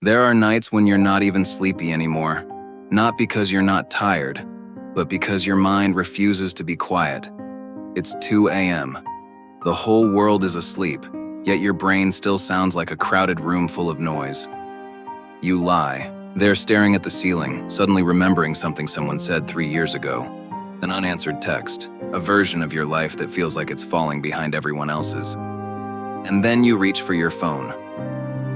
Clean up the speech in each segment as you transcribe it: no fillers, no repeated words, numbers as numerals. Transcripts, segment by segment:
There are nights when you're not even sleepy anymore. Not because you're not tired, but because your mind refuses to be quiet. It's 2 a.m. The whole world is asleep, yet your brain still sounds like a crowded room full of noise. You lie. There staring at the ceiling, suddenly remembering something someone said 3 years ago. An unanswered text, a version of your life that feels like it's falling behind everyone else's. And then you reach for your phone.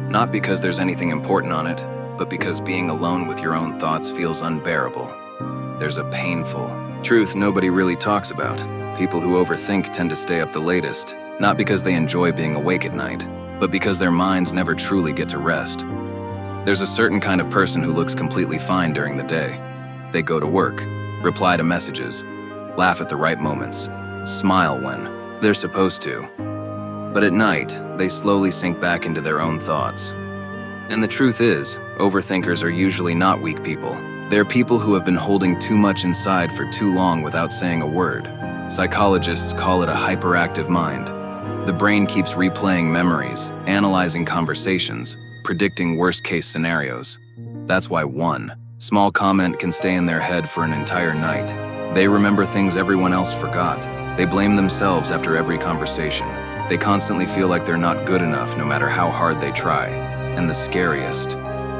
Not because there's anything important on it, but because being alone with your own thoughts feels unbearable. There's a painful truth nobody really talks about. People who overthink tend to stay up the latest, not because they enjoy being awake at night, but because their minds never truly get to rest. There's a certain kind of person who looks completely fine during the day. They go to work, reply to messages, laugh at the right moments, smile when they're supposed to. But at night, they slowly sink back into their own thoughts. And the truth is, overthinkers are usually not weak people. They're people who have been holding too much inside for too long without saying a word. Psychologists call it a hyperactive mind. The brain keeps replaying memories, analyzing conversations, predicting worst-case scenarios. That's why one small comment can stay in their head for an entire night. They remember things everyone else forgot. They blame themselves after every conversation. They constantly feel like they're not good enough no matter how hard they try. And the scariest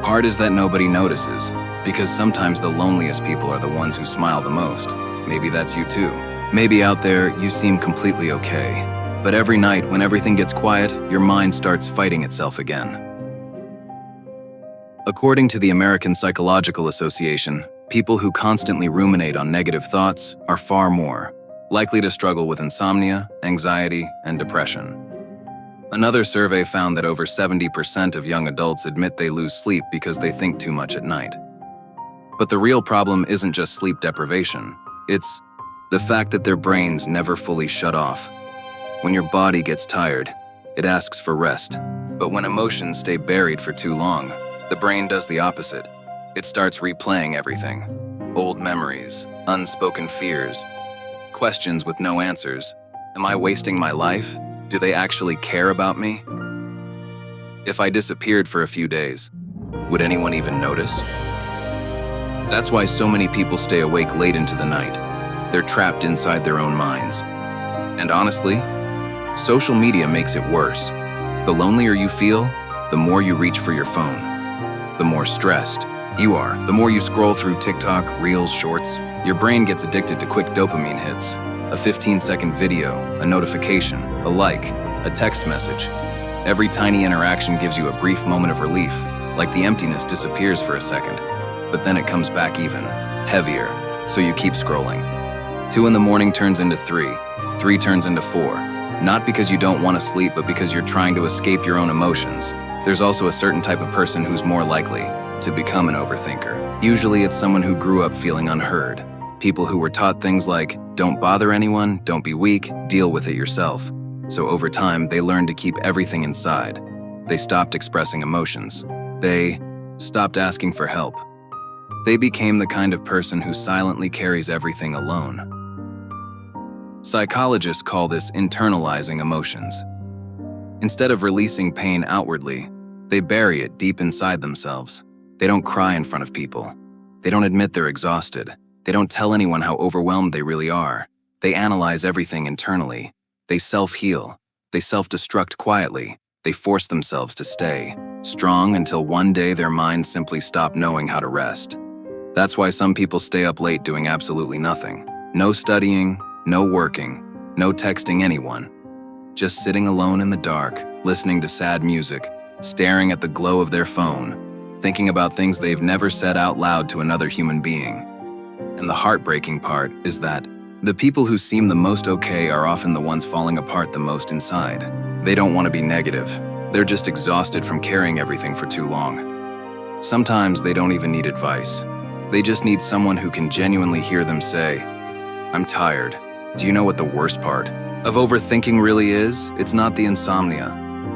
part is that nobody notices, because sometimes the loneliest people are the ones who smile the most. Maybe that's you too. Maybe out there you seem completely okay. But every night when everything gets quiet, your mind starts fighting itself again. According to the American Psychological Association, people who constantly ruminate on negative thoughts are far more likely to struggle with insomnia, anxiety, and depression. Another survey found that over 70% of young adults admit they lose sleep because they think too much at night. But the real problem isn't just sleep deprivation. It's the fact that their brains never fully shut off. When your body gets tired, it asks for rest. But when emotions stay buried for too long, the brain does the opposite. It starts replaying everything. Old memories, unspoken fears, questions with no answers. Am I wasting my life? Do they actually care about me? If I disappeared for a few days, would anyone even notice? That's why so many people stay awake late into the night. They're trapped inside their own minds. And honestly, social media makes it worse. The lonelier you feel, the more you reach for your phone. The more stressed you are, the more you scroll through TikTok, Reels, Shorts. Your brain gets addicted to quick dopamine hits. A 15-second video, a notification, a like, a text message. Every tiny interaction gives you a brief moment of relief, like the emptiness disappears for a second. But then it comes back even heavier, so you keep scrolling. 2 in the morning turns into 3, 3 turns into 4. Not because you don't want to sleep, but because you're trying to escape your own emotions. There's also a certain type of person who's more likely to become an overthinker. Usually it's someone who grew up feeling unheard. People who were taught things like, don't bother anyone, don't be weak, deal with it yourself. So over time, they learned to keep everything inside. They stopped expressing emotions. They stopped asking for help. They became the kind of person who silently carries everything alone. Psychologists call this internalizing emotions. Instead of releasing pain outwardly, they bury it deep inside themselves. They don't cry in front of people. They don't admit they're exhausted. They don't tell anyone how overwhelmed they really are. They analyze everything internally. They self-heal. They self-destruct quietly. They force themselves to stay strong until one day their minds simply stop knowing how to rest. That's why some people stay up late doing absolutely nothing. No studying, no working, no texting anyone. Just sitting alone in the dark, listening to sad music, staring at the glow of their phone, thinking about things they've never said out loud to another human being. And the heartbreaking part is that the people who seem the most okay are often the ones falling apart the most inside. They don't want to be negative. They're just exhausted from carrying everything for too long. Sometimes they don't even need advice. They just need someone who can genuinely hear them say, I'm tired. Do you know what the worst part of overthinking really is? It's not the insomnia,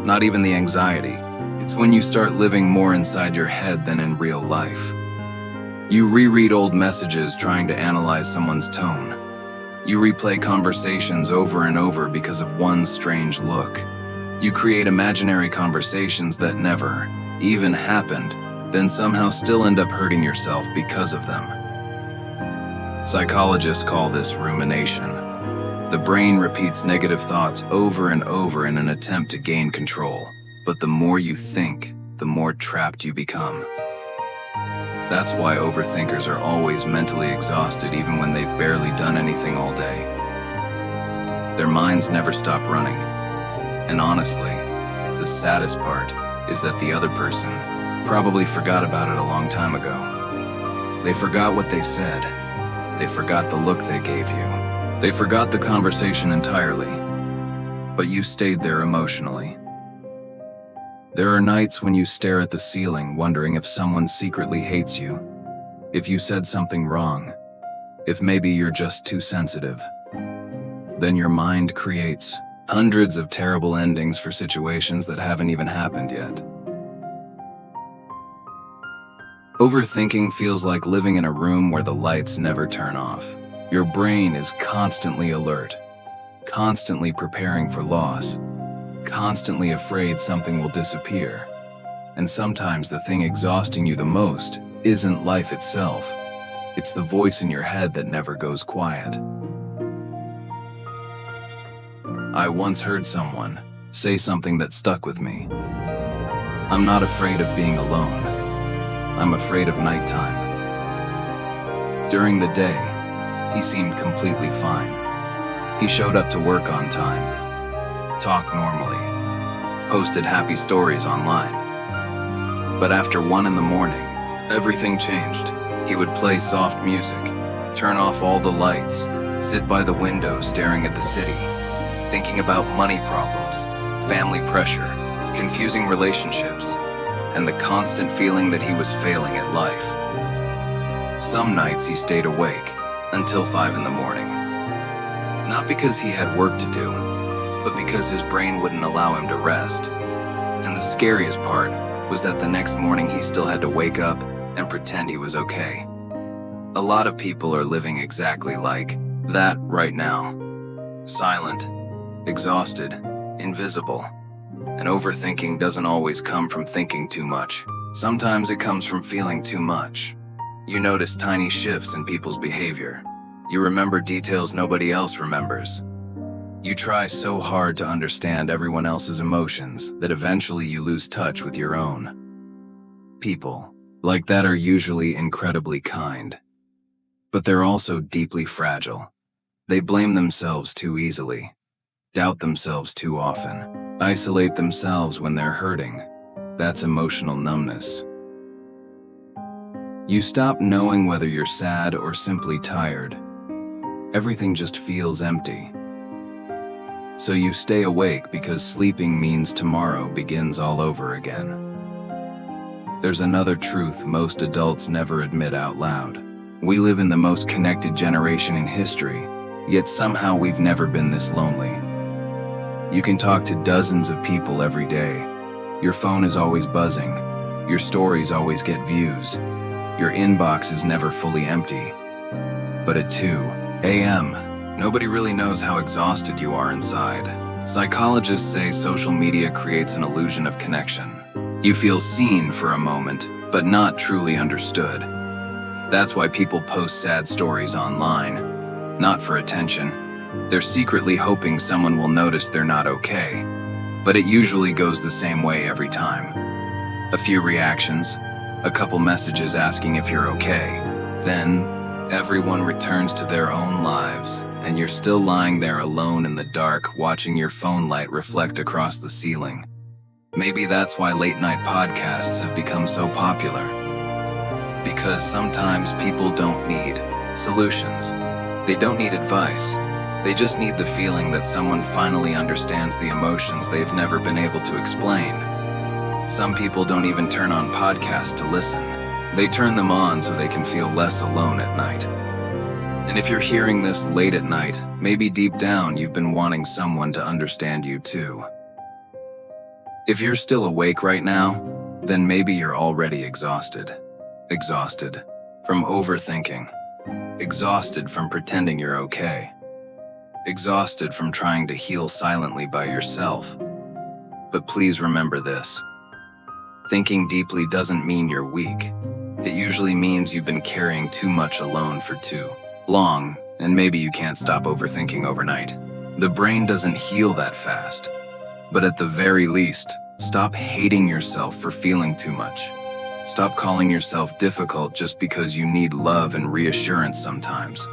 not even the anxiety. It's when you start living more inside your head than in real life. You reread old messages trying to analyze someone's tone. You replay conversations over and over because of one strange look. You create imaginary conversations that never even happened, then somehow still end up hurting yourself because of them. Psychologists call this rumination. The brain repeats negative thoughts over and over in an attempt to gain control. But the more you think, the more trapped you become. That's why overthinkers are always mentally exhausted even when they've barely done anything all day. Their minds never stop running. And honestly, the saddest part is that the other person probably forgot about it a long time ago. They forgot what they said. They forgot the look they gave you. They forgot the conversation entirely. But you stayed there emotionally. There are nights when you stare at the ceiling wondering if someone secretly hates you, if you said something wrong, if maybe you're just too sensitive. Then your mind creates hundreds of terrible endings for situations that haven't even happened yet. Overthinking feels like living in a room where the lights never turn off. Your brain is constantly alert, constantly preparing for loss, constantly afraid something will disappear. And sometimes the thing exhausting you the most isn't life itself. It's the voice in your head that never goes quiet. I once heard someone say something that stuck with me. I'm not afraid of being alone. I'm afraid of nighttime. During the day, he seemed completely fine. He showed up to work on time, talked normally, posted happy stories online. But after 1 a.m, everything changed. He would play soft music, turn off all the lights, sit by the window staring at the city, thinking about money problems, family pressure, confusing relationships, and the constant feeling that he was failing at life. Some nights he stayed awake until 5 a.m. Not because he had work to do, but because his brain wouldn't allow him to rest. And the scariest part was that the next morning he still had to wake up and pretend he was okay. A lot of people are living exactly like that right now. Silent, exhausted, invisible. And overthinking doesn't always come from thinking too much. Sometimes it comes from feeling too much. You notice tiny shifts in people's behavior. You remember details nobody else remembers. You try so hard to understand everyone else's emotions that eventually you lose touch with your own. People like that are usually incredibly kind, but they're also deeply fragile. They blame themselves too easily, doubt themselves too often, isolate themselves when they're hurting. That's emotional numbness. You stop knowing whether you're sad or simply tired. Everything just feels empty. So you stay awake because sleeping means tomorrow begins all over again. There's another truth most adults never admit out loud. We live in the most connected generation in history, yet somehow we've never been this lonely. You can talk to dozens of people every day. Your phone is always buzzing. Your stories always get views. Your inbox is never fully empty. But at 2 a.m., nobody really knows how exhausted you are inside. Psychologists say social media creates an illusion of connection. You feel seen for a moment, but not truly understood. That's why people post sad stories online. Not for attention. They're secretly hoping someone will notice they're not okay. But it usually goes the same way every time. A few reactions, a couple messages asking if you're okay. Then, everyone returns to their own lives, and you're still lying there alone in the dark, watching your phone light reflect across the ceiling. Maybe that's why late-night podcasts have become so popular. Because sometimes people don't need solutions. They don't need advice. They just need the feeling that someone finally understands the emotions they've never been able to explain. Some people don't even turn on podcasts to listen. They turn them on so they can feel less alone at night. And if you're hearing this late at night, maybe deep down you've been wanting someone to understand you too. If you're still awake right now, then maybe you're already exhausted. Exhausted from overthinking. Exhausted from pretending you're okay. Exhausted from trying to heal silently by yourself. But please remember this. Thinking deeply doesn't mean you're weak. It usually means you've been carrying too much alone for too long, and maybe you can't stop overthinking overnight. The brain doesn't heal that fast. But at the very least, stop hating yourself for feeling too much. Stop calling yourself difficult just because you need love and reassurance sometimes.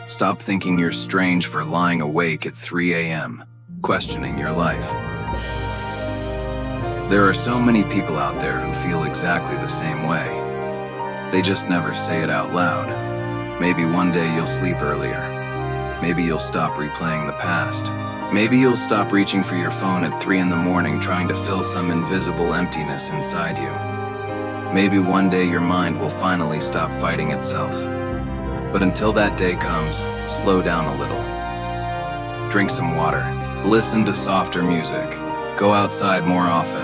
Stop thinking you're strange for lying awake at 3 a.m., questioning your life. There are so many people out there who feel exactly the same way. They just never say it out loud. Maybe one day you'll sleep earlier. Maybe you'll stop replaying the past. Maybe you'll stop reaching for your phone at 3 in the morning trying to fill some invisible emptiness inside you. Maybe one day your mind will finally stop fighting itself. But until that day comes, slow down a little. Drink some water. Listen to softer music. Go outside more often.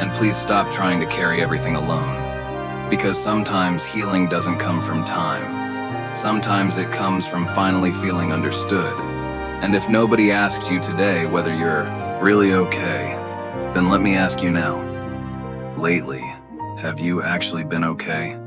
And please stop trying to carry everything alone. Because sometimes healing doesn't come from time. Sometimes it comes from finally feeling understood. And if nobody asked you today whether you're really okay, then let me ask you now. Lately, have you actually been okay?